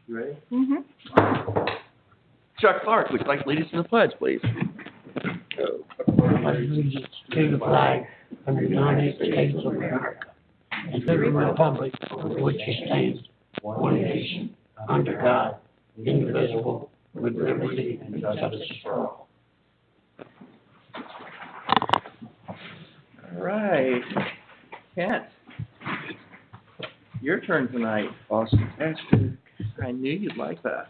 You ready? Mm-hmm. Chuck Clark, would you like to lead us in the pledge, please? Allegiance to the flag of the United States of America and to the republic for which it stands, one nation, under God, indivisible, with liberty and justice for all. All right. Kent, your turn tonight. Awesome. I knew you'd like that.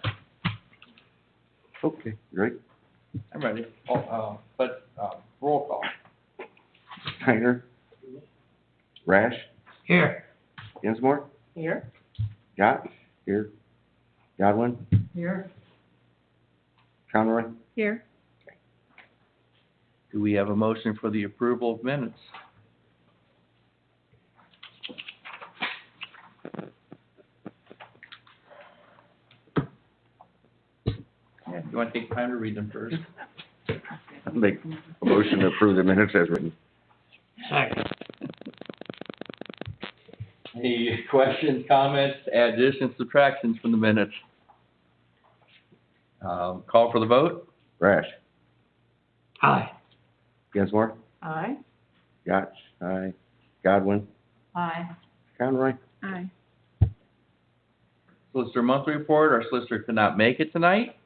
Okay, you ready? I'm ready. Roll call. Steiner. Rash. Here. Dinsmore. Here. Gott. Here. Godwin. Here. Conroy. Here. Do we have a motion for the approval of minutes? Yeah, you want to take time to read them first? Make a motion to approve the minutes as written. Second. Any questions, comments, additions, subtractions from the minutes? Call for the vote? Rash. Aye. Dinsmore. Aye. Gott. Aye. Godwin. Aye. Conroy. Aye. Solicitor monthly report. Our solicitor could not make it tonight.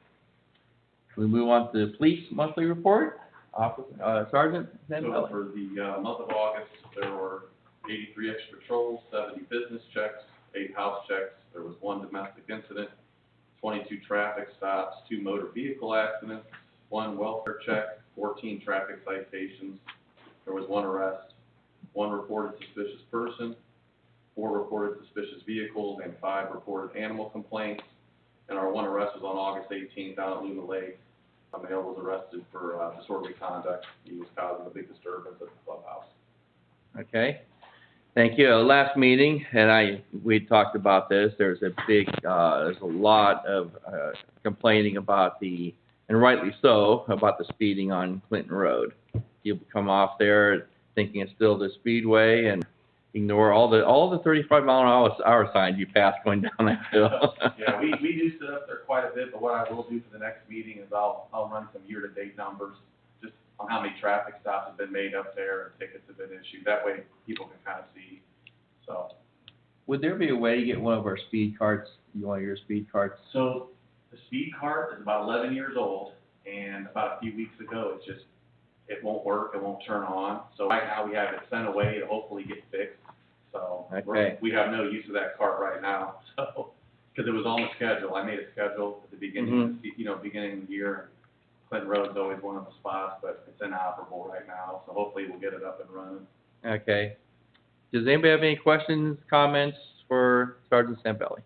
We move on to the police monthly report. Sergeant So Zambelli. for the month of August, there were 83 extra patrols, 70 business checks, 8 house checks. There was 1 domestic incident, 22 traffic stops, 2 motor vehicle accidents, 1 welfare check, 14 traffic citations. There was 1 arrest, 1 reported suspicious person, 4 reported suspicious vehicles, and 5 reported animal complaints. And our 1 arrest was on August 18th down at Luna Lake. A male was arrested for disorderly conduct. He was causing a big disturbance at the clubhouse. Okay. Thank you. Last meeting, and we talked about this. There's a lot of complaining about and rightly so, about the speeding on Clinton Road. People come off there thinking it's still the speedway and ignore all the 35-mile-an-hour signs you pass going down that hill. Yeah, we do sit up there quite a bit, but what I will do for the next meeting is I'll run some year-to-date numbers just on how many traffic stops have been made up there and tickets have been issued. That way people can kind of see, so. Would there be a way to get one of our speed carts, one of your speed carts? So the speed cart is about 11 years old, and about a few weeks ago, it won't work, it won't turn on. So right now we have it sent away to hopefully get fixed. So Okay. we have no use of that cart right now, so, because it was on the schedule. I made a schedule at the beginning, of the, beginning of the year. Clinton Road's always one of the spots, but it's inoperable right now, so hopefully we'll get it up and running. Okay. Does anybody have any questions, comments for Sergeant Zambelli?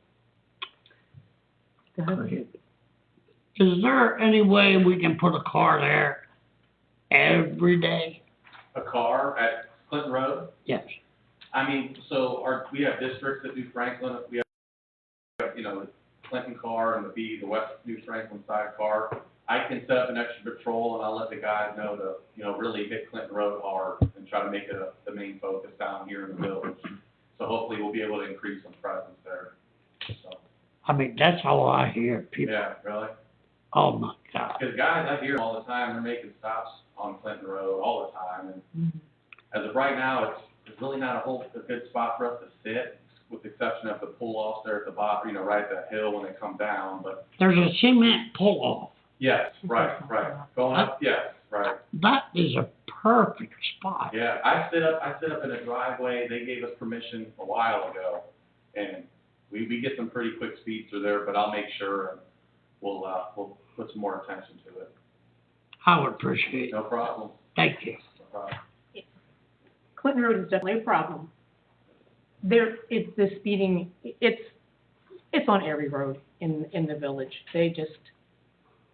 Is there any way we can put a car there every day? A car at Clinton Road? Yes. I mean, so we have districts that do Franklin, we have, the Clinton car and the West New Franklin side car. I can set up an extra patrol and I'll let the guys know to, really hit Clinton Road hard and try to make it the main focus down here in the village. So hopefully we'll be able to increase some presence there, so. I mean, that's how I hear people. Yeah, really? Oh my God. Because guys, I hear all the time, they're making stops on Clinton Road all the time, and as of right now, it's really not a good spot for us to sit, with the exception of the pull-offs there at the bottom, right at that hill when they come down, but. There's a cement pull-off. Yes, right. Going up, yes, right. That is a perfect spot. Yeah, I sit up in a driveway, they gave us permission a while ago, and we get some pretty quick speeds through there, but I'll make sure and we'll put some more attention to it. I would appreciate it. No problem. Thank you. No problem. Clinton Road is definitely a problem. It's the speeding, it's on every road in the village. They just,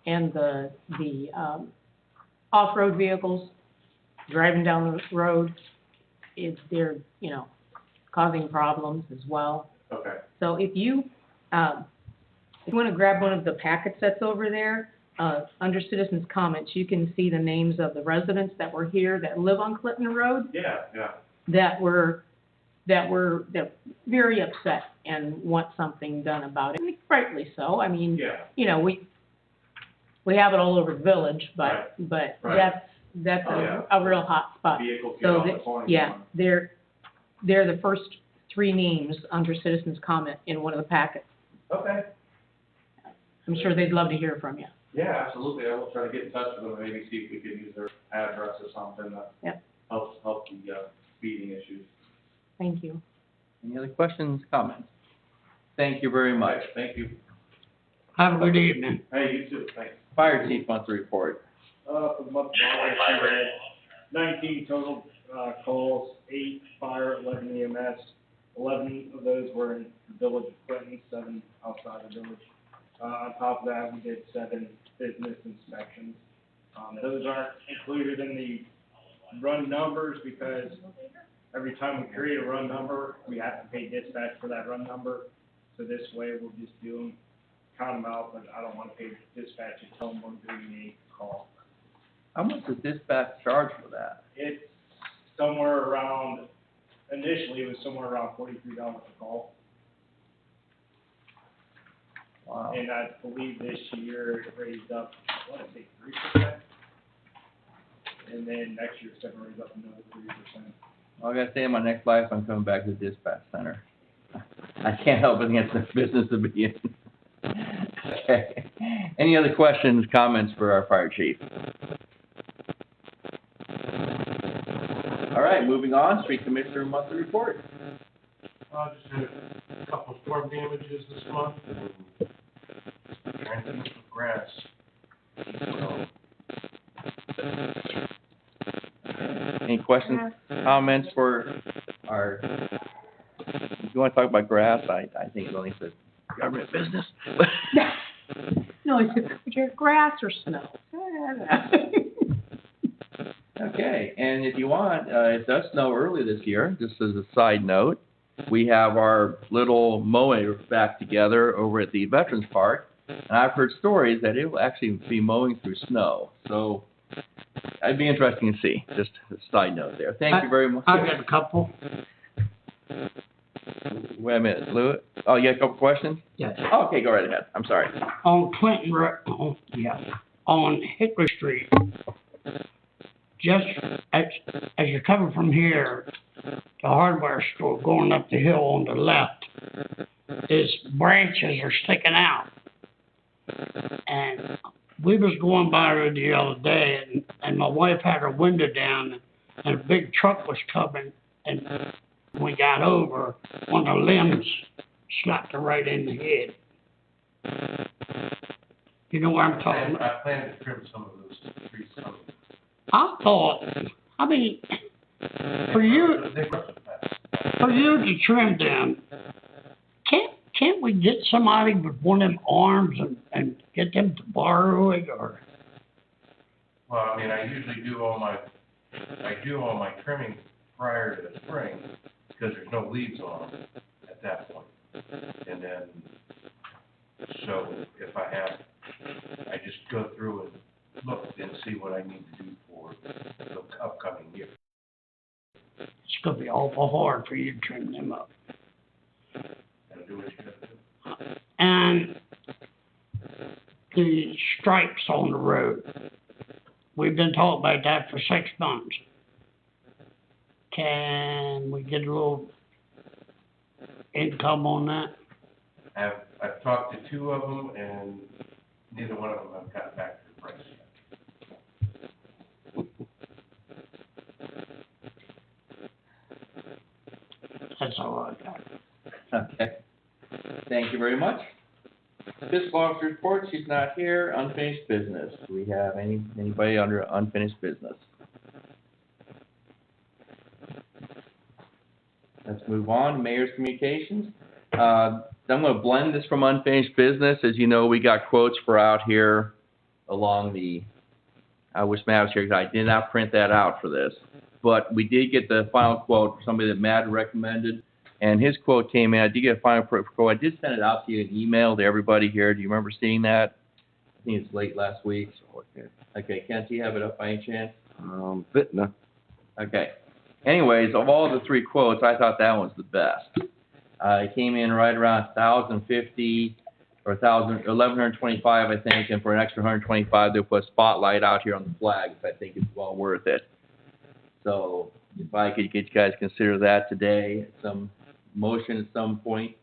and the off-road vehicles driving down the road, they're, causing problems as well. Okay. So if you want to grab one of the packet sets over there, under citizens' comments, you can see the names of the residents that were here that live on Clinton Road Yeah. that were that were very upset and want something done about it, and rightly so. I mean, Yeah, you know, we have it all over the village, but Right. that's Oh, yeah. a real hot spot. vehicles get So, on the that- 21. yeah, they're the first three names under citizens' comment in one of the packets. Okay. I'm sure they'd love to hear from you. Yeah, absolutely. I will try to get in touch with them, maybe see if we can use their address or something that Yep. help the, speeding issues. Thank you. Any other questions, comments? Thank you very much. Okay, thank you. Have a good evening. Hey, you too, thanks. Fire chief wants to report. For the month of August, we had 19 total, calls, 8 fire, 11 EMS. 11 of those were in the village of Clinton, 7 outside the village. On top of that, we did 7 business inspections. Those aren't included in the run numbers because every time we create a run number, we have to pay dispatch for that run number. So this way, we'll just do them, count them out, but I don't want to pay dispatch and tell them we're doing a call. How much does dispatch charge for that? It's somewhere around, initially, it was somewhere around $43 a call. Wow. And I believe this year it raised up, I want to say 3%. And then next year it's going to raise up another 3%. Well, I gotta say, in my next life, I'm coming back to the dispatch center. I can't help but think it's the business to be in. Okay. Any other questions, comments for our fire chief? All right, moving on, street commissioner monthly report. Just had a couple storm damages this month, and trying to keep grass. Any questions, comments for our, if you wanna talk about grass, I think Lenny said government business. No, is it grass or snow? Okay, and if you want, it does snow early this year, just as a side note. We have our little mower back together over at the Veterans Park, and I've heard stories that it will actually be mowing through snow. So it'd be interesting to see, just a side note there. Thank you very much. I've got a couple. Wait a minute, Lou, oh, you got a couple questions? Yes. Okay, go right ahead, I'm sorry. On Clinton Road, on Hickory Street, just as you're coming from here, the hardware store going up the hill on the left, is branches are sticking out. And we was going by there the other day, and my wife had her window down, and a big truck was coming, and when we got over, one of the limbs slapped her right in the head. You know what I'm talking about? I plan to trim some of those trees. I thought, I mean, for you to trim them, can't we get somebody with one of them arms and get them to borrow it, or? Well, I mean, I usually do all my trimming prior to the spring, because there's no leaves on them at that point. And then, so if I just go through and look and see what I need to do for the upcoming year. It's gonna be awful hard for you to trim them up. And do what you gotta do. And the stripes on the road, we've been talking about that for 6 months. Can we get a little income on that? I've talked to 2 of them, and neither one of them have gotten back to the price yet. That's all I got. Okay, thank you very much. Fiscal officer report, she's not here, unfinished business. Do we have anybody under unfinished business? Let's move on, mayor's communications. I'm gonna blend this from unfinished business. As you know, we got quotes for out here along the, I wish Matt was here, because I did not print that out for this. But we did get the final quote for somebody that Matt recommended, and his quote came in. I did get a final quote. I did send it out to you in email to everybody here. Do you remember seeing that? I think it's late last week. Okay, Kent, do you have it up by any chance? Fitna. Okay. anyways, of all the three quotes, I thought that one was the best. It came in right around 1,050 or 1,125, I think, and for an extra 125, they'll put a spotlight out here on the flags. I think it's well worth it. So if I could get you guys to consider that today, some motion at some point,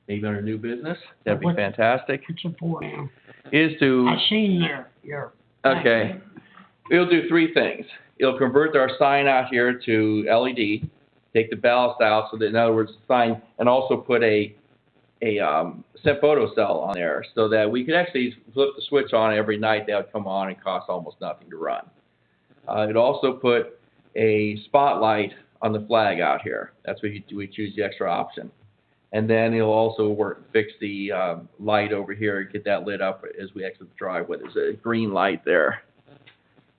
maybe under new business, that'd be What- fantastic. It's a four now. Is to, I seen your. okay, it'll do three things. It'll convert our sign out here to LED, take the ballast out, so that, in other words, the sign, and also put a set photo cell on there, so that we could actually flip the switch on every night. That would come on and cost almost nothing to run. It'd also put a spotlight on the flag out here. That's what we choose the extra option. And then it'll also fix the light over here, get that lit up as we exit the driveway. There's a green light there.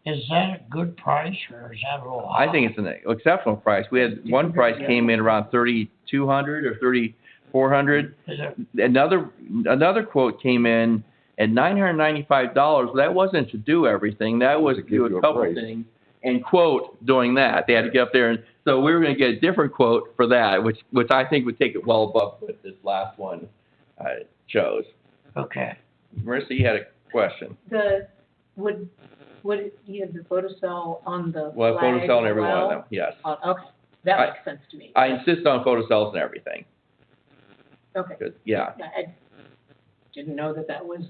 Is that a good price or is that a little high? I think it's an exceptional price. We had one price came in around 3,200 or 3,400. Is it, Another quote came in at $995. That wasn't to do everything. That was to give do you a a couple price. things and quote doing that. They had to get up there, and so we were going to get a different quote for that, which I think would take it well above what this last one chose. okay. Marissa, you had a question. Would you have the photo cell on the Well, flag photocell and as every one of well? them, yes. Okay, that I- makes sense to me. I insist on photocells and everything. Okay. 'Cause, yeah. I didn't know that was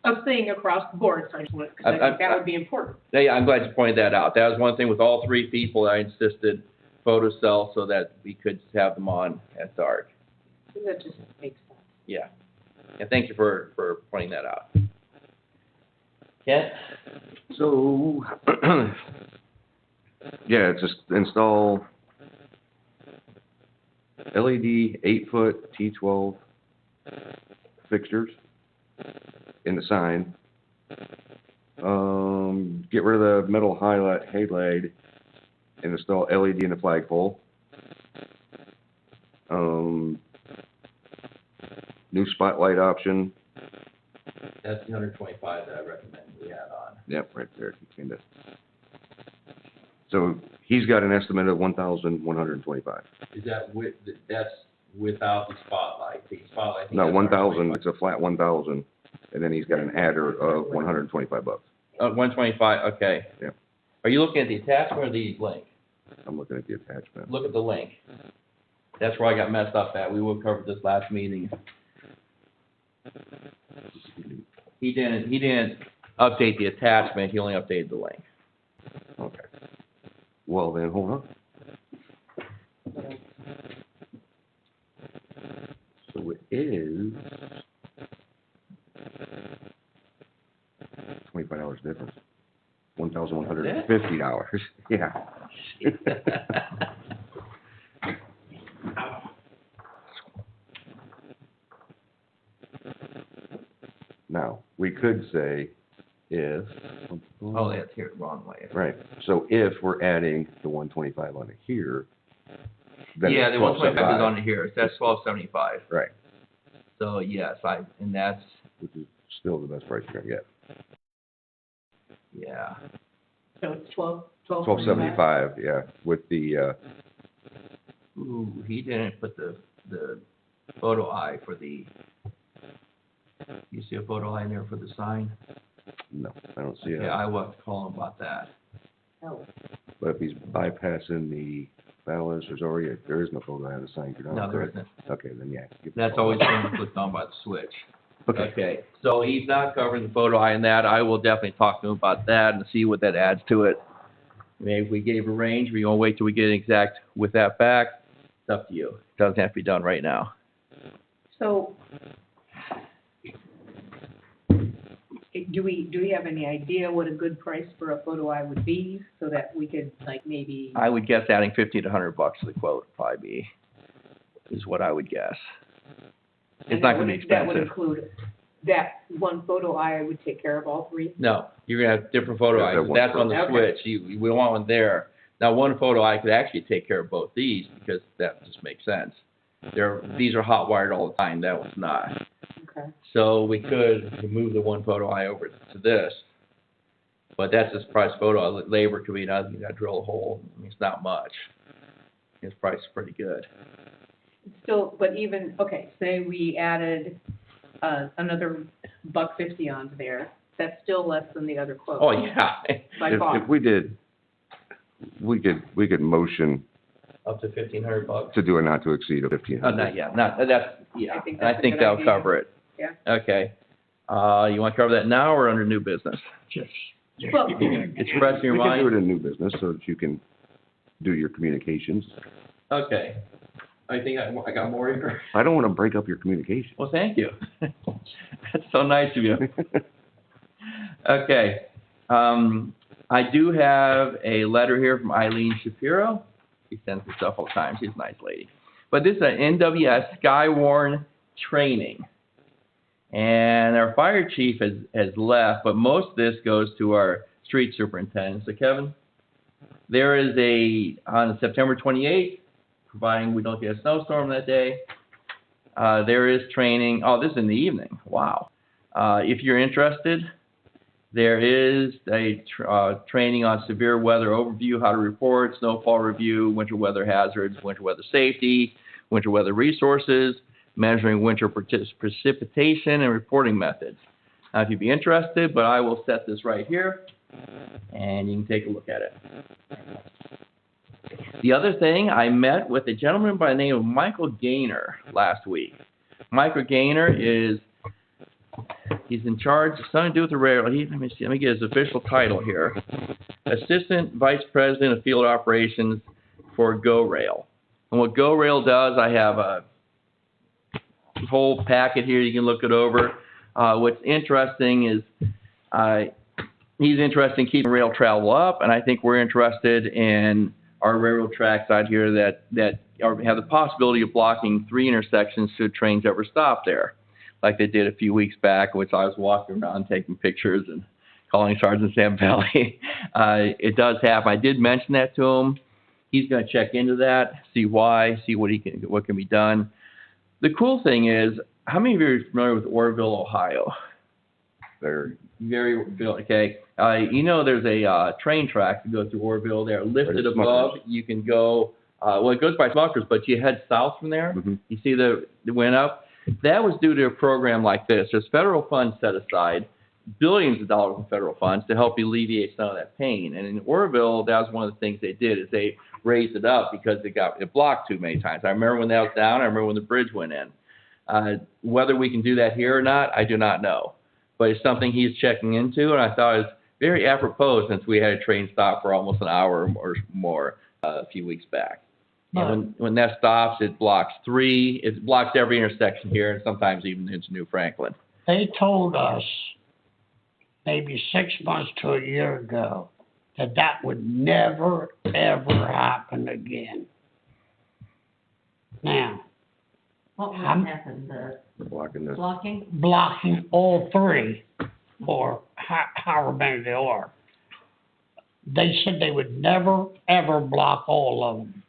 a thing across the board, so I just wanted, because I I- think that would be important. Yeah, I'm glad you pointed that out. That was one thing with all three people. I insisted photocell so that we could have them on at dark. That just makes sense. Yeah. And thank you for pointing that out. Kent? So, yeah, just install LED 8-foot T12 fixtures in the sign. Get rid of the metal halide and install LED in the flagpole. New spotlight option. That's the 125 that I recommend we add on. Yep, right there, kind of. So he's got an estimate of 1,125. Is that that's without the spotlight? The spotlight. No, 1,000, it's a flat 1,000, and then he's got an adder of $125. 125, okay. Yep. Are you looking at the attachment or the link? I'm looking at the attachment. Look at the link. That's where I got messed up at. We will cover this last meeting. He didn't update the attachment, he only updated the link. Okay. Well, then, hold on. So it is $25 difference. $1,150. Yeah. Now, we could say if. Oh, that's here, wrong way. Right, so if we're adding the 125 onto here, then Yeah, it's the 125 is 1275. on here, that's 1275. Right, So yes, and that's, which is still the best price you're gonna get. yeah. So it's 12. 1275, yeah, with the, Ooh, he didn't put the photo eye for the, you see a photo eye in there for the sign? no, I don't see it. Yeah, I will have to call him about that. Oh, But if he's bypassing the balance, there is no photo on the sign. No, there isn't. Okay, then yeah. give the That's photo. always been clicked on by the switch. Okay, Okay, so he's not covering the photo eye in that. I will definitely talk to him about that and see what that adds to it. Maybe we gave a range, we gonna wait till we get an exact with that back. It's up to you. Doesn't have to be done right now. So, do we have any idea what a good price for a photo eye would be, so that we could, like, maybe, I would guess adding $50 to $100 to the quote would probably be, is what I would guess. It's and not that gonna be would, that would expensive. include, that one photo eye would take care of all three? No, you're gonna have different photo Yeah, eyes. that one That's on the photo. switch. We want one there. Now, one photo eye could actually take care of both these because that just makes sense. These are hot wired all the time. That one's not. Okay. So we could move the one photo eye over to this. But that's just price photo. Labor could be another, you gotta drill a hole. I mean, it's not much. his price is pretty good. Still, but even, okay, say we added, another $1.50 onto there, that's still less than the other quote. Oh, yeah. By If far. we did, we could motion Up to $1,500. to do a not to exceed of 1,500. Not yet, that's, yeah, I think I that's a think good that'll idea. cover it. Yeah. Okay. You want to cover that now or under new business? Just Well- It's fresh in your We can do mind? it in new business so that you can do your communications. Okay. I think I got more here. I don't want to break up your communication. Well, thank you. That's so nice of you. Okay. I do have a letter here from Eileen Shapiro. She sends me stuff all the time. She's a nice lady. But this is an NWS Skywarn training. And our fire chief has left, but most of this goes to our street superintendent. So Kevin, there is on September 28th, providing we don't get a snowstorm that day, there is training. Oh, this is in the evening. Wow. If you're interested, there is a training on severe weather overview, how to report, snowfall review, winter weather hazards, winter weather safety, winter weather resources, measuring winter precipitation, and reporting methods. Now, if you'd be interested, but I will set this right here, and you can take a look at it. The other thing, I met with a gentleman by the name of Michael Gaynor last week. Michael Gaynor he's in charge of something to do with the railroad. Let me get his official title here. Assistant Vice President of Field Operations for GoRail. And what GoRail does, I have a whole packet here. You can look it over. What's interesting is he's interested in keeping rail travel up, and I think we're interested in our railroad tracks out here that have the possibility of blocking 3 intersections should trains ever stop there, like they did a few weeks back, which I was walking around taking pictures and calling Sergeant Zambelli. It does happen. I did mention that to him. He's going to check into that, see why, see what can be done. The cool thing is, how many of you are familiar with Orrville, Ohio? Very, okay. You know there's a train track that goes through Orrville. They're lifted Right, above. Smuckers. You can go, well, it goes by Smuckers, but you head south from there. Mhm. You see it went up. That was due to a program like this. There's federal funds set aside, billions of dollars in federal funds to help alleviate some of that pain. And in Orrville, that was one of the things they did, is they raised it up because it blocked too many times. I remember when that was down. I remember when the bridge went in. Whether we can do that here or not, I do not know. But it's something he's checking into, and I thought it was very apropos since we had a train stop for almost an hour or more a few weeks back. And when that stops, it blocks every intersection here, and sometimes even into New Franklin. They told us maybe 6 months to a year ago that would never, ever happen again. Now, What would I'm- happen, the Blocking this. blocking? blocking all 3, or however many there are. They said they would never, ever block all of them.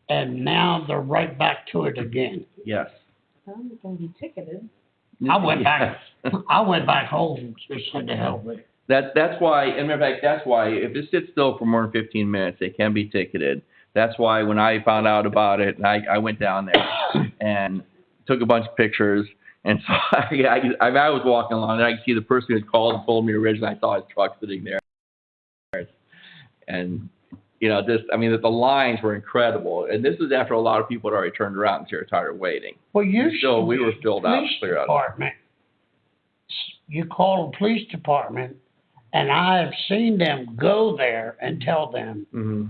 And now they're right back to it again. Yes. Well, you can be ticketed. I went back home and just said to hell with it. That's why, and matter of fact, that's why if it sits still for more than 15 minutes, it can be ticketed. That's why when I found out about it, and I went down there and took a bunch of pictures, and so I was walking along, and I could see the person who had called and told me originally. I saw his truck sitting there, and the lines were incredible. And this is after a lot of people had already turned around and they were tired of waiting. Well, you So we were filled out, police clear out. department, you call the police department, and I have seen them go there and tell them. Mm-hmm.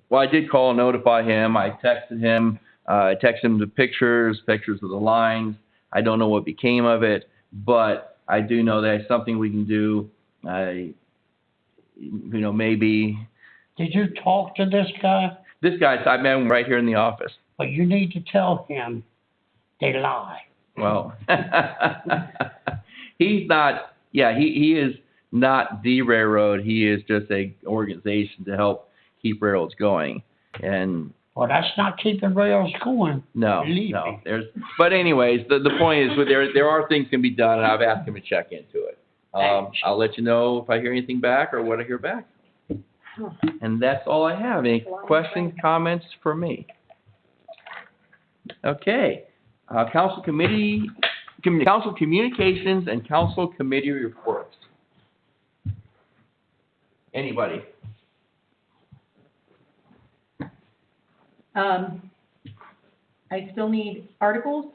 Well, I did call and notify him. I texted him. I texted him the pictures of the lines. I don't know what became of it, but I do know that it's something we can do. Maybe. Did you talk to this guy? This guy, I met him right here in the office. But you need to tell him they lie. Well, he's not. Yeah, he is not the railroad. He is just a organization to help keep railroads going. And Well, that's not keeping rails going. no, Believe me. But anyways, the point is, there are things can be done, and I've asked him to check into it. Thanks. I'll let you know if I hear anything back or what I hear back. And that's all I have. Any questions, comments for me? Okay, council communications and council committee reports. Anybody? I still need articles.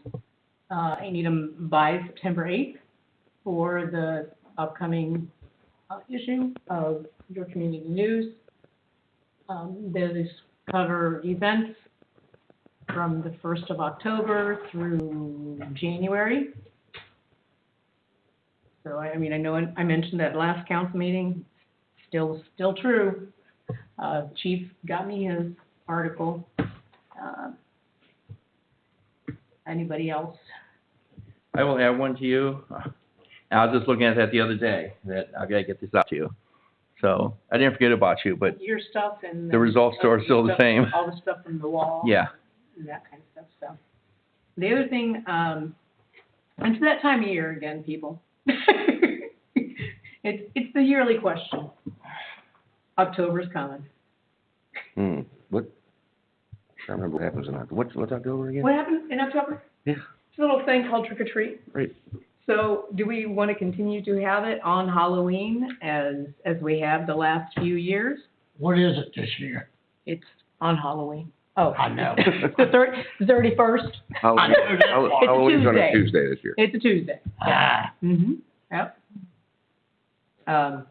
I need them by September 8th for the upcoming issue of your community news. Those cover events from the 1st of October through January. So, I mean, I know I mentioned that last council meeting, still true. Chief got me his article. Anybody else? I will add one to you. I was just looking at that the other day, that I gotta get this out to you. So, I didn't forget about you, but Your stuff and. the results are still the same. All the stuff from the wall. Yeah. And that kind of stuff, so. The other thing, it's that time of year again, people. It's the yearly question. October's coming. What? I don't remember what happens in October. What's October again? What happened in October? Yeah. It's a little thing called trick or treat. Right. So do we want to continue to have it on Halloween as we have the last few years? What is it this year? It's on Halloween. Oh. I know. The 31st. Halloween's on a Tuesday. Tuesday this year. It's a Tuesday. Ah, Yep. I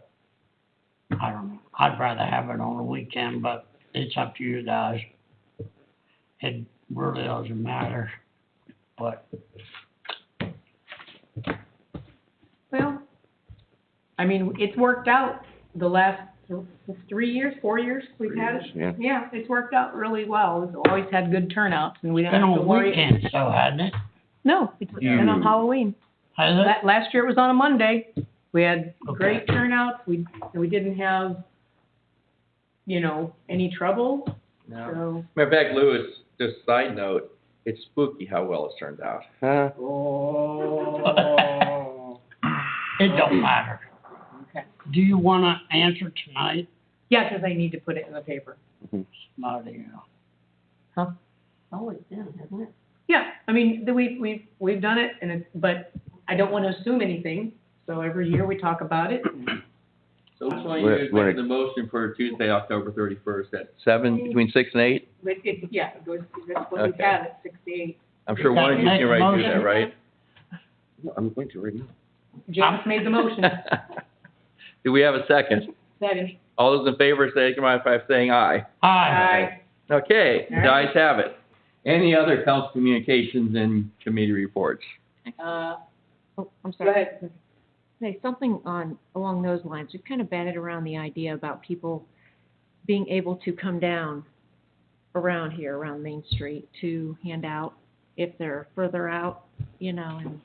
don't know. I'd rather have it on the weekend, but it's up to you guys. It really doesn't matter, but Well, I mean, it's worked out the last 4 years we've had it. Yeah. Yeah, it's worked out really well. We've always had good turnouts and we it's don't been have to on worry. weekends, so hasn't it? No, it's been on Halloween. Has it? Last year it was on a Monday. We had Okay. great turnouts. We didn't have, any trouble, No. so. Matter of fact, Louis, just a side note, it's spooky how well it's turned out. Oh. It don't matter. Okay. Do you wanna answer tonight? Yeah, because I need to put it in the paper. Smarty, Huh? Oh, it's in, hasn't it? Yeah, I mean, we've done it, but I don't want to assume anything, so every year we talk about it. So which one of you is making the motion for Tuesday, October 31st at 7, between 6 and 8? But it goes, that's what we've Okay. had at 6 to 8. I'm sure one of you can right do that, right? I'm going to right now. James made the motion. Do we have a second? Second. All those in favor, say, come on, by saying aye. Aye. Okay, All the right. ayes have it. Any other council communications and committee reports? Uh, Oh, I'm go sorry. ahead. Say something along those lines. We've kind of batted around the idea about people being able to come down around here, around Main Street, to hand out if they're further out, and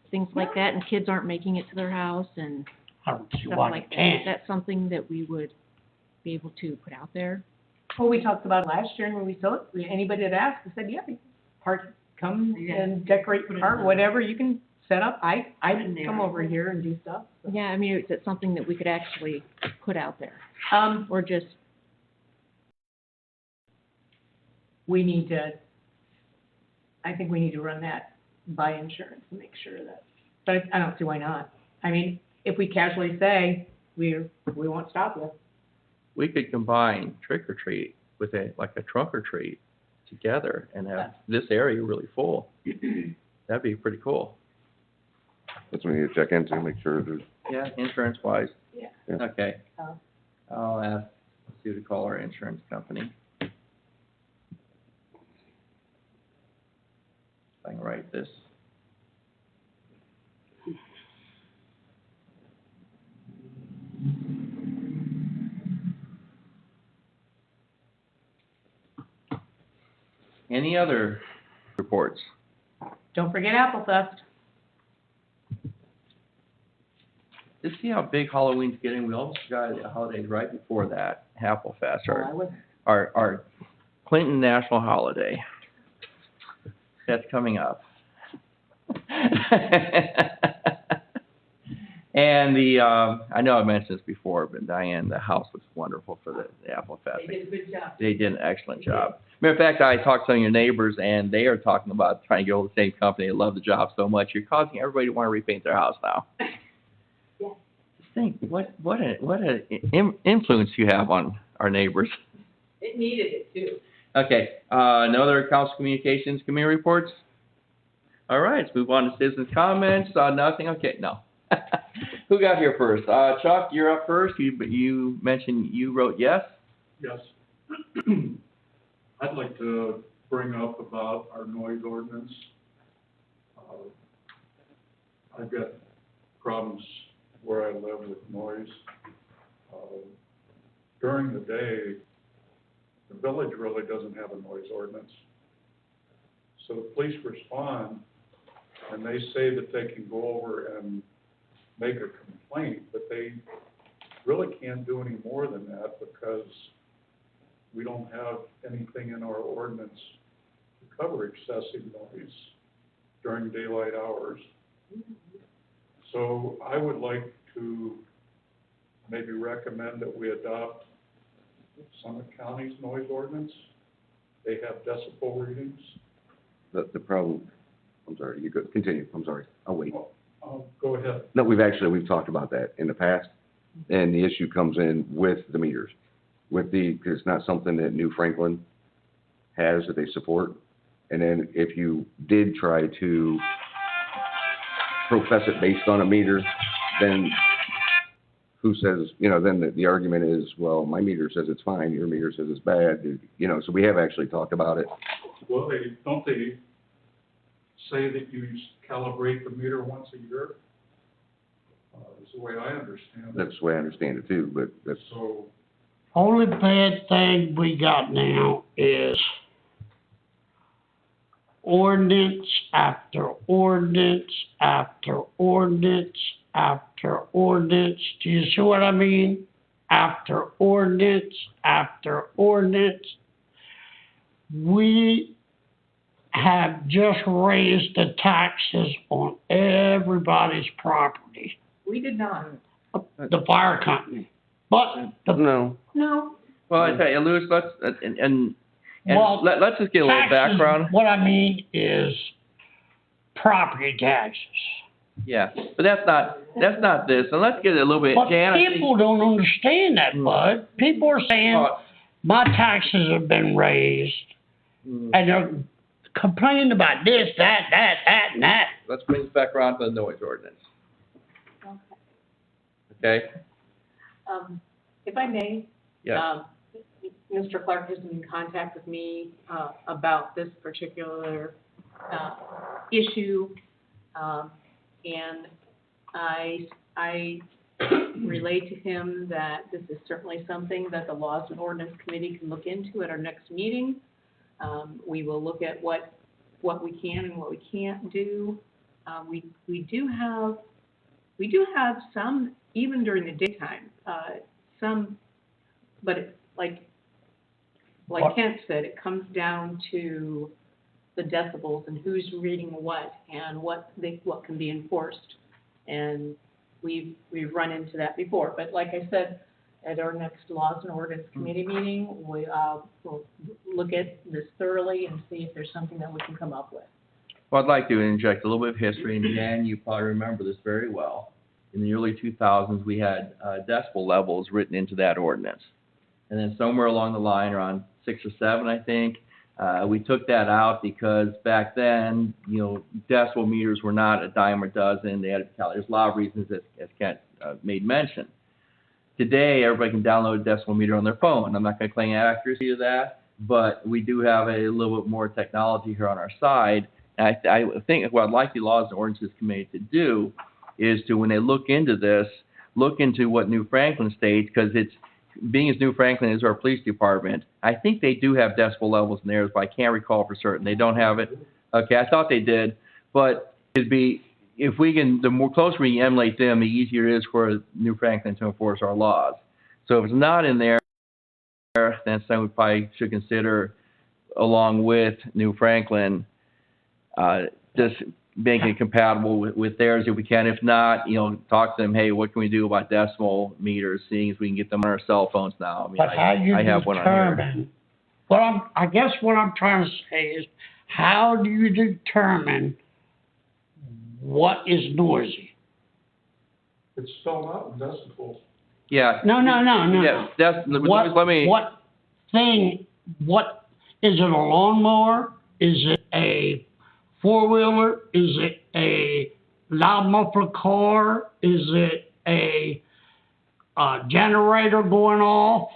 things like that, and kids aren't making it to their house and I don't see stuff why like you that. Is can't. that something that we would be able to put out there? Well, we talked about it last year when we saw it. Anybody that asked, we said, yeah, come and decorate the park, whatever you can set up. I come over here and do stuff. so. Yeah, I mean, is it something that we could actually put out there, or just? I think we need to run that by insurance and make sure that, but I don't see why not. I mean, if we casually say, we won't stop you. We could combine trick or treat with a trunk or treat together and have this area really full. That'd be pretty cool. That's what we need to check into, make sure there's, Yeah, insurance wise. Yeah. Yeah. Okay. Oh. I'll ask Sue to call our insurance company. If I can write this. Any other reports? Don't forget Apple Fest. Just see how big Halloween's getting. We almost got a holiday right before that, Apple Fest, I was our Clinton national holiday. That's coming up. And I know I mentioned this before, but Diane, the house looks wonderful for the Apple Fest. They did a good job. They did an excellent job. Matter of fact, I talked to some of your neighbors, and they are talking about trying to get hold of the same company. They love the job so much. You're causing everybody to want to repaint their house now. Yeah. Just think, what a influence you have on our neighbors. It needed it too. Okay, no other council communications, committee reports? All right, let's move on to citizens' comments. Nothing? Okay, no. Who got here first? Chuck, you're up first. You mentioned you wrote yes? Yes. I'd like to bring up about our noise ordinance. I've got problems where I live with noise. During the day, the village really doesn't have a noise ordinance. So the police respond, and they say that they can go over and make a complaint, but they really can't do any more than that because we don't have anything in our ordinance to cover excessive noise during daylight hours. So I would like to maybe recommend that we adopt Summit County's noise ordinance. They have decibel readings. The problem, I'm sorry, you go, continue, I'm sorry, I'll wait. Go ahead. No, we've talked about that in the past, and the issue comes in with the meters. Because it's not something that New Franklin has that they support. And then if you did try to profess it based on a meter, then who says, then the argument is, well, my meter says it's fine, your meter says it's bad, so we have actually talked about it. Well, don't they say that you calibrate the meter once a year? Is the way I understand it. That's the way I understand it too, but that's, So, Only bad thing we got now is ordinance after ordinance after ordinance after ordinance. Do you see what I mean? After ordinance after ordinance. We have just raised the taxes on everybody's property, We did not. the fire company. But no. No. Well, I tell you, Louis, Well, let's just get a little taxes, background. what I mean is property taxes. Yeah, but that's not this. And let's get a little bit, But Jan, I think- people don't understand that, Bud. People are saying, Uh, my taxes have been raised, and they're complaining about this, that, and that. Let's bring this back around to the noise ordinance, okay? If I may, Yeah. Mr. Clark has been in contact with me, about this particular, issue. And I relayed to him that this is certainly something that the Laws and Ordinance Committee can look into at our next meeting. We will look at what we can and what we can't do. We do have some, even during the daytime, some, but it's like Kent said, it comes down to the decibels and who's reading what and what can be enforced. And we've run into that before. But like I said, at our next Laws and Ordinance Committee meeting, we'll look at this thoroughly and see if there's something that we can come up with. Well, I'd like to inject a little bit of history, and Jan, you probably remember this very well. In the early 2000s, we had decibel levels written into that ordinance. And then somewhere along the line, around 6 or 7, I think, we took that out because back then, decibel meters were not a dime a dozen. They had there's a lot of reasons, as Kent made mention. Today, everybody can download a decibel meter on their phone. I'm not going to claim accuracy of that, but we do have a little bit more technology here on our side. And I think what I'd like the Laws and Ordinances Committee to do is to, when they look into this, look into what New Franklin states, because it's, being as New Franklin is our police department, I think they do have decibel levels in theirs, but I can't recall for certain. They don't have it. Okay, I thought they did, but it'd be, if we can, the more closer we emulate them, the easier it is for New Franklin to enforce our laws. So if it's not in there, then something we probably should consider, along with New Franklin, just make it compatible with theirs if we can. If not, talk to them, hey, what can we do about decimal meters, seeing as we can get them on our cell phones now? I mean, But how you I have one on here. determine, I guess what I'm trying to say is, how do you determine what is noisy? It's spelled out in decibels. Yeah. No. Yeah, let me. What is it, a lawnmower? Is it a four-wheeler? Is it a loud muffler car? Is it a generator going off?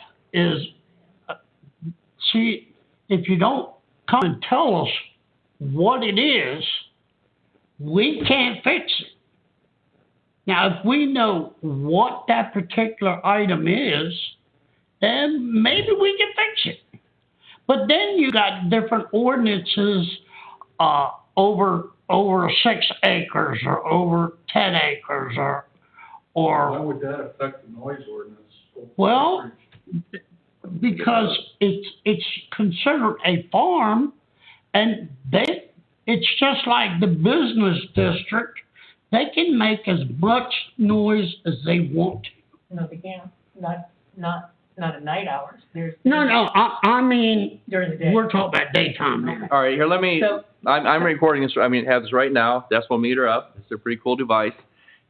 See, if you don't come and tell us what it is, we can't fix it. Now, if we know what that particular item is, then maybe we can fix it. But then you got different ordinances over 6 acres or over 10 acres How or would that affect the noise ordinance? Well, because it's considered a farm, and it's just like the business district. They can make as much noise as they want to. No, they can't, not at night hours, No, I mean, during the day. we're talking about daytime now. All right, here, let me, So- I'm recording this, have this right now, decimal meter up. It's a pretty cool device.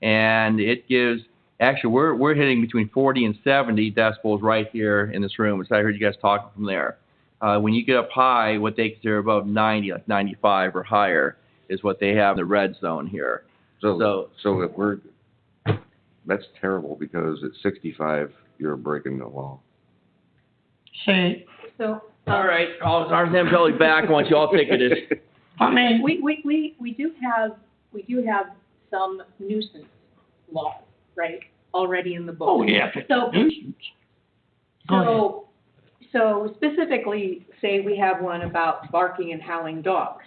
And it gives, actually, we're hitting between 40 and 70 decibels right here in this room, which I heard you guys talking from there. When you get up high, what they consider above 90, like 95 or higher, is what they have in the red zone here. So if that's terrible, because at 65, you're breaking the law. See, So, All right, I'll send Billy back once you all take it. I mean, we do have some nuisance laws, right, already in the book. oh yeah, it's So- a nuisance. Go ahead. So specifically, say we have one about barking and howling dogs,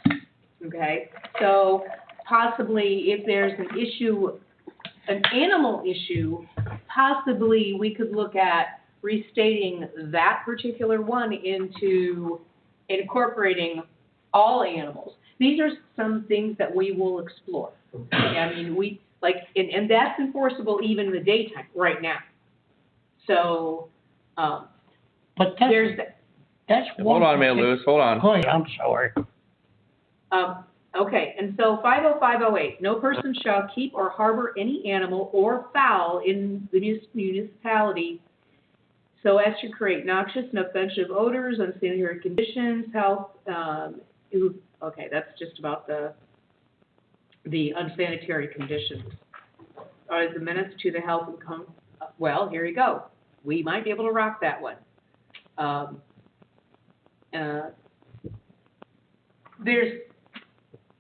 okay? So possibly if there's an issue, an animal issue, possibly we could look at restating that particular one into incorporating all animals. These are some things that we will explore. I mean, and that's enforceable even in the daytime, right now. So, But there's, that's one. Hold on a minute, Lewis, hold on. Go ahead, I'm sorry. okay, and so 50508, no person shall keep or harbor any animal or fowl in the municipality so as to create noxious and offensive odors, unsanitary conditions, health, okay, that's just about the unsanitary conditions. The minutes to the health and well, here you go. We might be able to rock that one.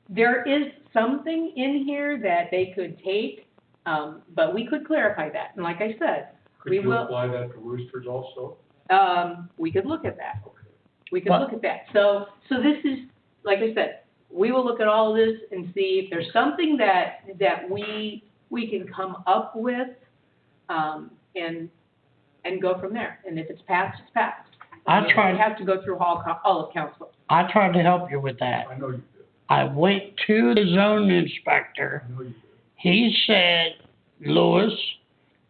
There is something in here that they could take, but we could clarify that. And like I said, Could you apply that to roosters also? we could look at that. We could look at that. So this is, like I said, we will look at all of this and see if there's something that we can come up with, and go from there. And if it's passed, it's passed. We have to go through all of council. I tried to help you with that. I know you did. I went to the zone inspector. I know you did. He said, Lewis,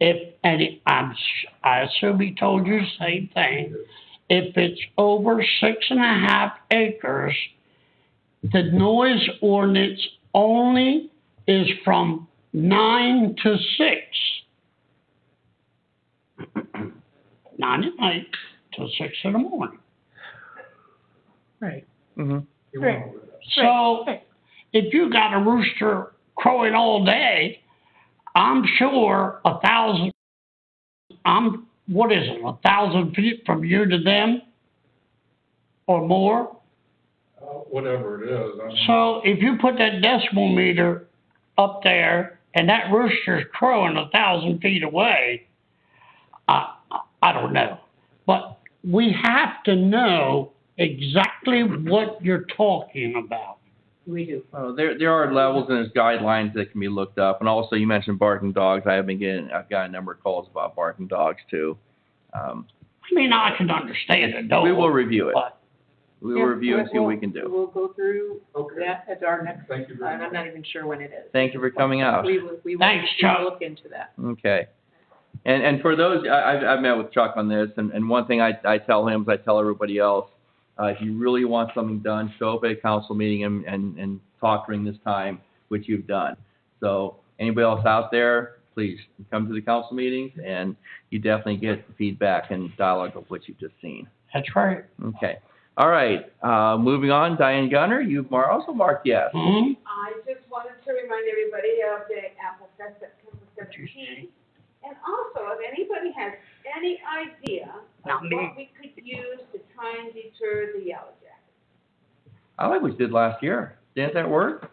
I assume he told you the same thing. If it's over 6.5 acres, the noise ordinance only is from 9 to 6. 9 at night till 6 in the morning. Right. Mm-hmm. You went over that. So, if you got a rooster crowing all day, I'm sure 1,000 feet from you to them or more? Whatever it is. I mean, So if you put that decimal meter up there and that rooster's crowing 1,000 feet away, I don't know. But we have to know exactly what you're talking about. We do. There are levels and there's guidelines that can be looked up. And also, you mentioned barking dogs. I've got a number of calls about barking dogs too. I mean, I can understand it, though. We will review it. But we'll Yeah, review and see what we can do. We'll go through Okay, that at our next, thank you very and much. I'm not even sure when it is. Thank you for coming out. We will Thanks, Chuck. look into that. Okay. And for those, I've met with Chuck on this, and one thing I tell him, as I tell everybody else, if you really want something done, show up at a council meeting and talk during this time, which you've done. So anybody else out there, please come to the council meetings, and you definitely get feedback and dialogue of what you've just seen. That's right. Okay. All right. Moving on, Diane Gunner, you've also marked yes. Hmm? I just wanted to remind everybody of the Apple Fest September 17th. And also, if anybody has any idea Not of me. what we could use to try and deter the yellow jackets. I like what we did last year. Didn't that work?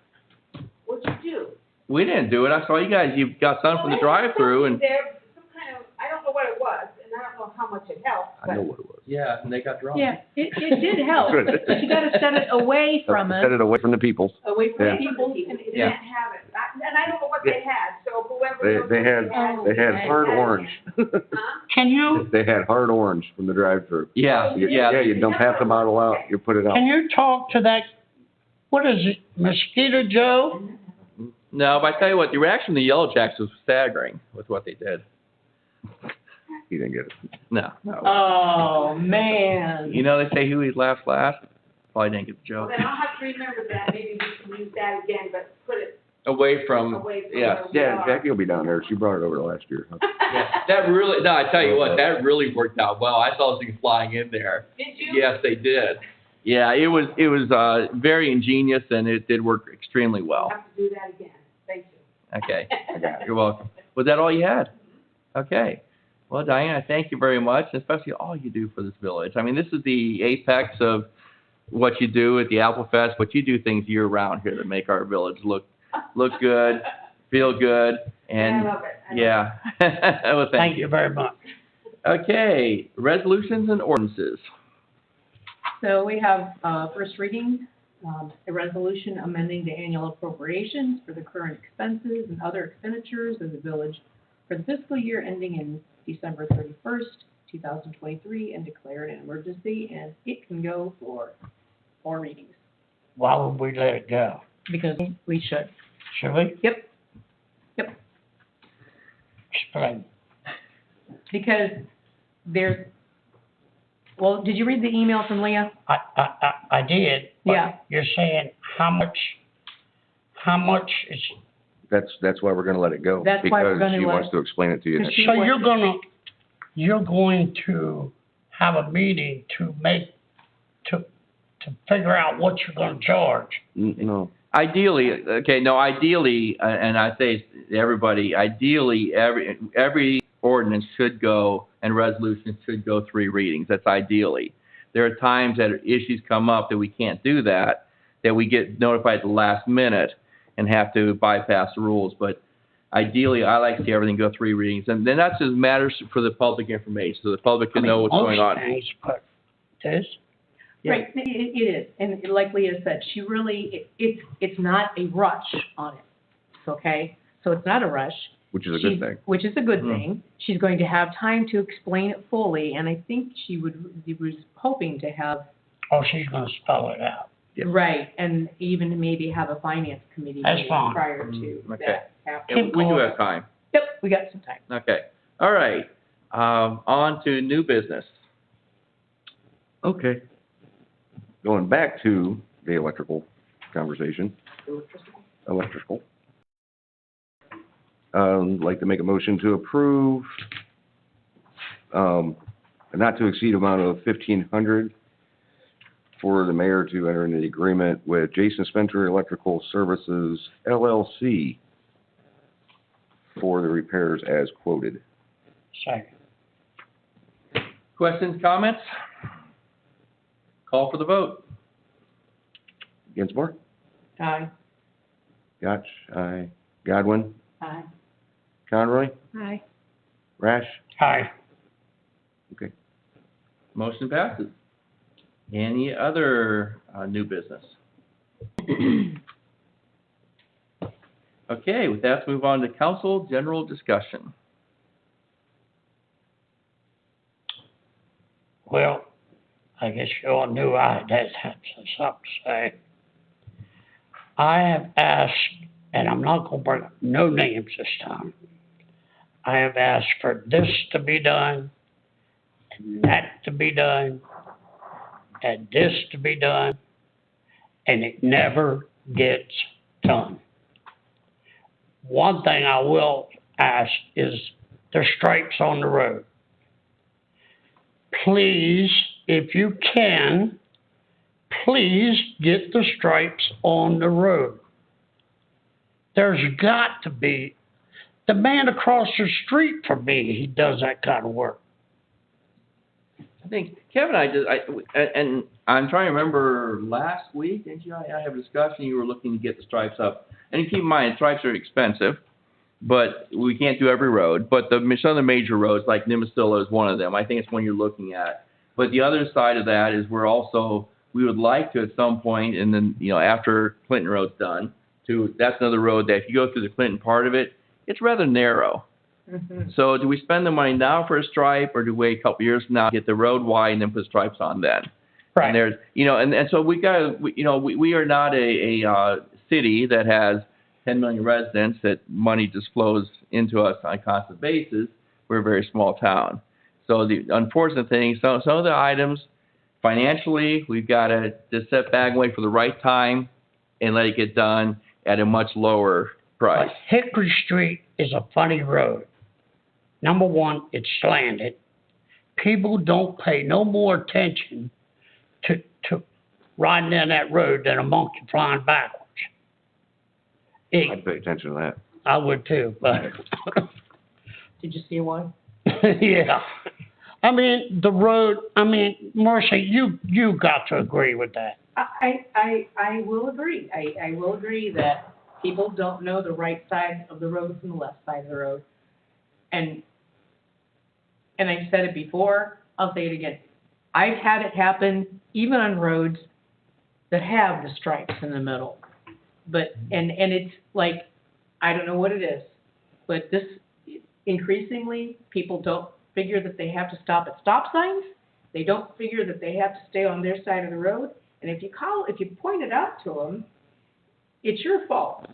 What'd you do? We didn't do it. I saw you guys, you got some from the drive-through and. There, some kind of, I don't know what it was, and I don't know how much it helped, I know but what it was. Yeah, and they got drunk. Yeah, it did help, Good. but you gotta set it away from us, Set it away from the people. away from Yeah. people. people didn't Yeah. have it. And I don't know what they had, so whoever. knows They what had, they had hard orange. Huh? Can you, They had hard orange from the drive-through. Yeah, yeah. Yeah, you dump half the bottle out, you put it out. can you talk to that, what is it, Mosquito Joe? No, but I tell you what, the reaction of the Yellow Jackets was staggering with what they did. He didn't get it. No, no. Oh, man. You know, they say who laughs last? Probably didn't get the Well, joke. then I'll have to remember that, maybe we can use that again, but put it Away from, away from yes. where we Yeah, are. Jackie will be down there. She brought it over last year. Yeah, that really, no, I tell you what, that really worked out well. I saw those things flying in there. Did you? Yes, they did. Yeah, it was very ingenious, and it did work extremely well. I'll have to do that again, thank you. Okay, you're welcome. Was that all you had? Okay. Well, Diane, I thank you very much, especially all you do for this village. I mean, this is the apex of what you do at the Apple Fest, but you do things year-round here that make our village look good, feel good, and, I love it. I love yeah. Well, Thank you very much. Okay, resolutions and ordinances. So we have, first reading, a resolution amending the annual appropriations for the current expenses and other expenditures of the village for the fiscal year ending in December 31st, 2023, and declare it an emergency, and it can go for 4 readings, Why would we let it go? because we should. Should we? Yep, Explain. because there's, well, did you read the email from Leah? I did. but Yeah. You're saying how much is, That's why we're gonna let it go. That's why we're gonna Because she let wants it- to explain it to you. Because she- so you're going to have a meeting to figure out what you're gonna charge. No, Ideally, and I say to everybody, ideally, every ordinance should go and resolution should go 3 readings. That's ideally. There are times that issues come up that we can't do that we get notified at the last minute and have to bypass the rules. But ideally, I like to see everything go 3 readings. And then that just matters for the public information, so the public can know what's going on. Most things, but this, Yeah. Right, it is, and like Leah said, she really, it's not a rush on it, okay? So it's not a rush. which is a good She's- thing. Which is a good Mm. thing. She's going to have time to explain it fully, and I think she was hoping to have, she's gonna spell it out. Yes. right, and even maybe have a finance committee That's meeting fine. prior to Mm, okay. that. After. And we do have time. Yep, we got some time. Okay. All right. On to new business. Okay. Going back to the electrical conversation. Electrical. Like to make a motion to approve, a not to exceed amount of 1,500 for the mayor to enter into the agreement with Jason Spencer Electrical Services LLC for the repairs as quoted. Second. Questions, comments? Call for the vote. Ginsmore? Aye. Gotch? Aye. Godwin? Aye. Conroy? Hi. Rash? Hi. Okay. Motion passes. Any other new business? Okay, with that, let's move on to council general discussion. Well, I guess you all knew I had something to say. I have asked, and I'm not gonna bring up no names this time. I have asked for this to be done, and that to be done, and this to be done, and it never gets done. One thing I will ask is the stripes on the road. Please, if you can, please get the stripes on the road. There's got to be, the man across the street from me, he does that kind of work. I think Kevin and and I'm trying to remember last week, didn't you? I have a discussion, you were looking to get the stripes up. And keep in mind, stripes are expensive, but we can't do every road. But some of the major roads, like Nimisila is one of them. I think it's one you're looking at. But the other side of that is we would like to at some point, and then, after Clinton Road's done, that's another road that if you go through the Clinton part of it, it's rather narrow. Mhm. So do we spend the money now for a stripe, or do we wait a couple years from now, get the road wide, and then put stripes on then? And there's, and so we are not a city that has 10 million residents that money just flows into us on a constant basis. We're a very small town. So the unfortunate thing, some of the items, financially, we've got to just sit back and wait for the right time and let it get done at a much lower price. But Hickory Street is a funny road. Number one, it's slanted. People don't pay no more attention to riding down that road than a monkey flying backwards. I'd pay attention to that. I would too, but Did you see one? yeah. I mean, the road, Marcia, you got to agree with that. I will agree. I will agree that people don't know the right side of the road from the left side of the road. And I've said it before, I'll say it again. I've had it happen even on roads that have the stripes in the middle. But, and it's like, I don't know what it is, but this, increasingly, people don't figure that they have to stop at stop signs. They don't figure that they have to stay on their side of the road. And if you point it out to them, it's your fault.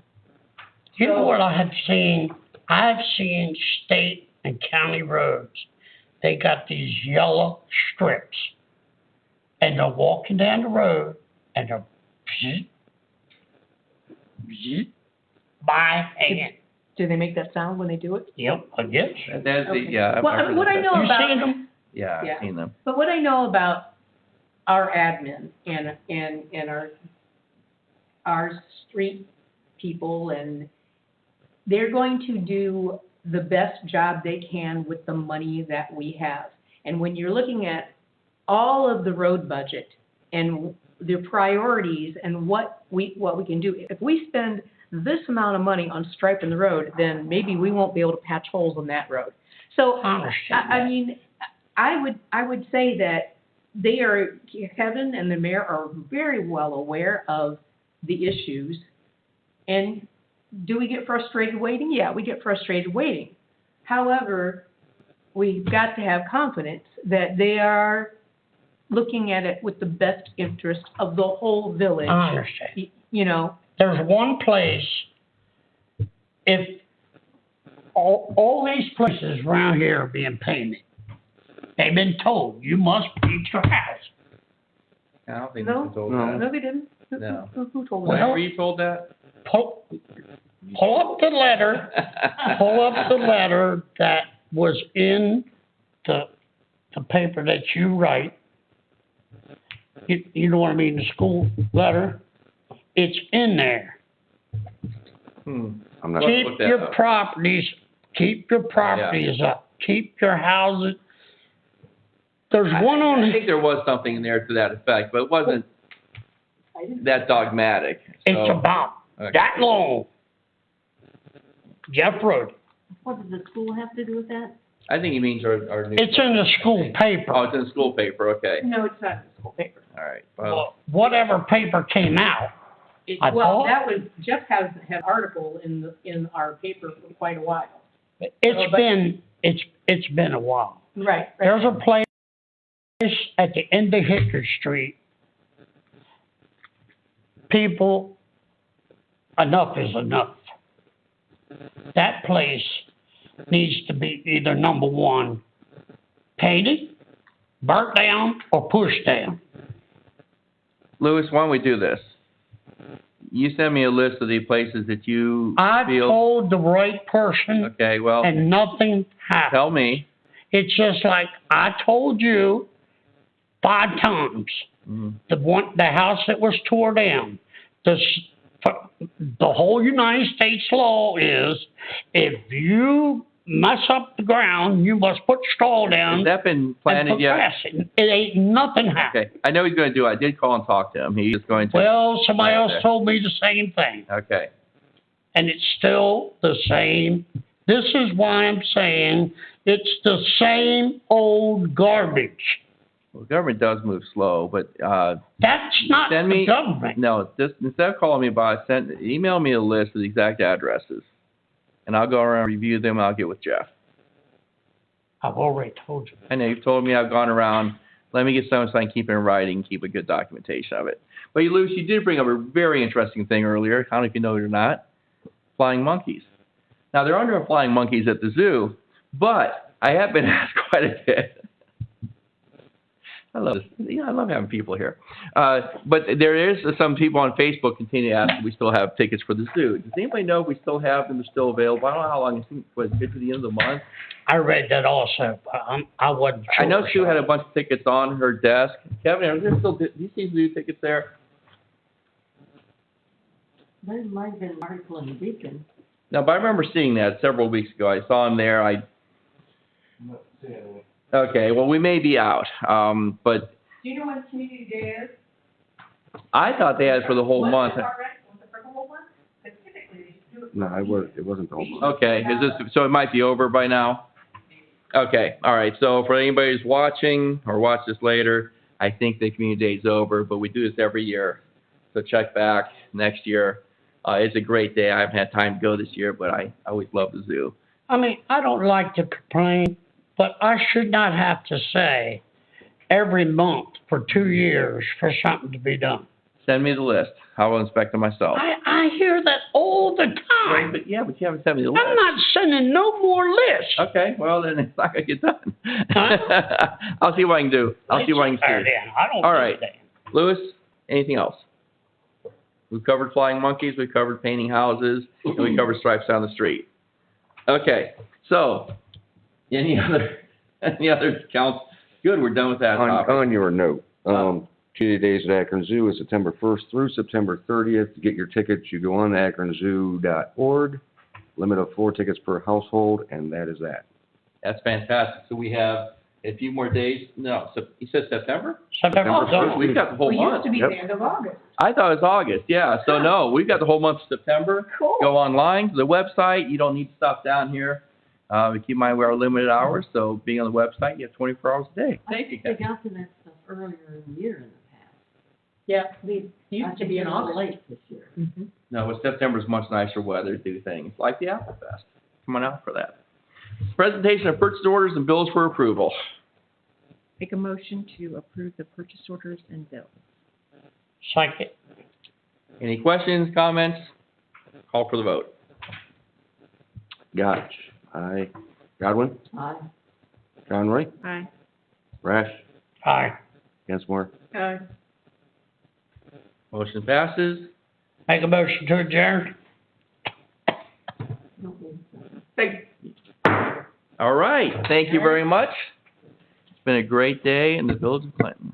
You know what I have seen? I've seen state and county roads. They got these yellow strips, and they're walking down the road, and they're by hand. Do they make that sound when they do it? Yep, I guess. That's Okay. yeah. Well, I've heard what I that. know You about seen them? Yeah, Yeah. I've seen them. But what I know about our admin and our street people, and they're going to do the best job they can with the money that we have. And when you're looking at all of the road budget and the priorities and what we can do, if we spend this amount of money on striping the road, then maybe we won't be able to patch holes on that road. So, I understand I that. mean, I would say that Kevin and the mayor are very well aware of the issues. And do we get frustrated waiting? Yeah, we get frustrated waiting. However, we've got to have confidence that they are looking at it with the best interest of the whole village. I understand. You know, There's one place, if all these places around here are being painted, they've been told, you must paint your house. I don't think No. we told No. that. no, they didn't. No. Who told Well, them? Were you told that? Pull up the letter, pull up the letter that was in the paper that you write. You know what I mean, the school letter? It's in there. Hmm. I'm not, Look Keep that your up. properties up, keep your houses. There's one I on, think there was something in there to that effect, but it wasn't that dogmatic. it's So, about okay. that long. Jeff wrote it. What does the school have to do with that? I think he means our new. It's in the school paper. Oh, it's in the school paper. Okay. No, it's not in the school paper. All right. Well, Whatever paper came out, I Well, thought- that was, Jeff has an article in our paper for quite a while. it's been a while. Right, right. There's a place at the end of Hickory Street, people, enough is enough. That place needs to be either number one, painted, burnt down, or pushed down. Louis, why don't we do this? You send me a list of the places that you I feel. told the right person Okay, well, and nothing happened. tell me. It's just like I told you 5 times. Mhm. The house that was tore down. The whole United States law is if you mess up the ground, you must put straw down Has that been and planted put yet? grass in. It ain't nothing happened. Okay, I know he's going to do it. I did call and talk to him. He is going to. Well, somebody else Okay. told me the same thing, Okay. and it's still the same. This is why I'm saying it's the same old garbage. Well, the government does move slow, but That's not Send the me- government. no, just instead of calling me about it, email me a list of the exact addresses, and I'll go around and review them. And I'll get with Jeff. I've already told you. I know you've told me I've gone around. Let me get something so I can keep it in writing, keep a good documentation of it. But Louis, you did bring up a very interesting thing earlier. I don't know if you know it or not. Flying monkeys. Now there are no flying monkeys at the zoo, but I have been asked quite a bit. I love this. I love having people here. But there is some people on Facebook continue to ask if we still have tickets for the zoo. Does anybody know if we still have them? They're still available. I don't know how long. I think it was good to the end of the month. I read that also. I wasn't sure. I know Sue had a bunch of tickets on her desk. Kevin, are there still, do you see zoo tickets there? There might have been an article in the Beacon. No, but I remember seeing that several weeks ago. I saw them there. Okay, well, we may be out. But Do you know when Community Day is? I thought they had it for the whole month. Was it for the whole month? Because typically they do it. No, it wasn't the whole month. Okay, is this, so it might be over by now? Okay, all right. So for anybody who's watching or watch this later, I think the community day's over, but we do this every year. So check back next year. It's a great day. I haven't had time to go this year, but I always love the zoo. I mean, I don't like to complain, but I should not have to say every month for 2 years for something to be done. Send me the list. I will inspect them myself. I hear that all the Right, time. but yeah, but you haven't sent me the list. I'm not sending no more lists. Okay, well then it's not gonna get done. Huh? I'll see what I can do. I'll see what I can do. I don't All right. think that. Louis, anything else? We've covered flying monkeys, we've covered painting houses, and we covered stripes down the street. Okay, so any other counts? Good, we're done with that topic. On your note, Community Days at Akron Zoo is September 1st through September 30th. To get your tickets, you go on to akronzoo.org. Limit of 4 tickets per household, and that is that. That's fantastic. So we have a few more days. No, so you said September? September September first. Oh, we've got the whole We month. used to be Yep. the end of August. I thought it was August, yeah. So no, we've got the whole month of September. Cool. Go online to the website. You don't need to stop down here. Keep in mind we are limited hours, so being on the website, you have 24 hours a day. I Thank you, think they Kevin. got to that stuff earlier in the year in the past. Yeah, they I used to think be in they were August. late this year. No, but September's much nicer weather to do things like the Apple Fest. Come on out for that. Presentation of purchase orders and bills for approval. Make a motion to approve the purchase orders and bills. Second. Any questions, comments? Call for the vote. Gotch. Aye. Godwin? Aye. Conroy? Aye. Rash? Aye. Gansmore? Aye. Motion passes. Make a motion to adjourn. Don't need to. Thank All right. Thank you very much. It's been a great day in the Village of Clinton.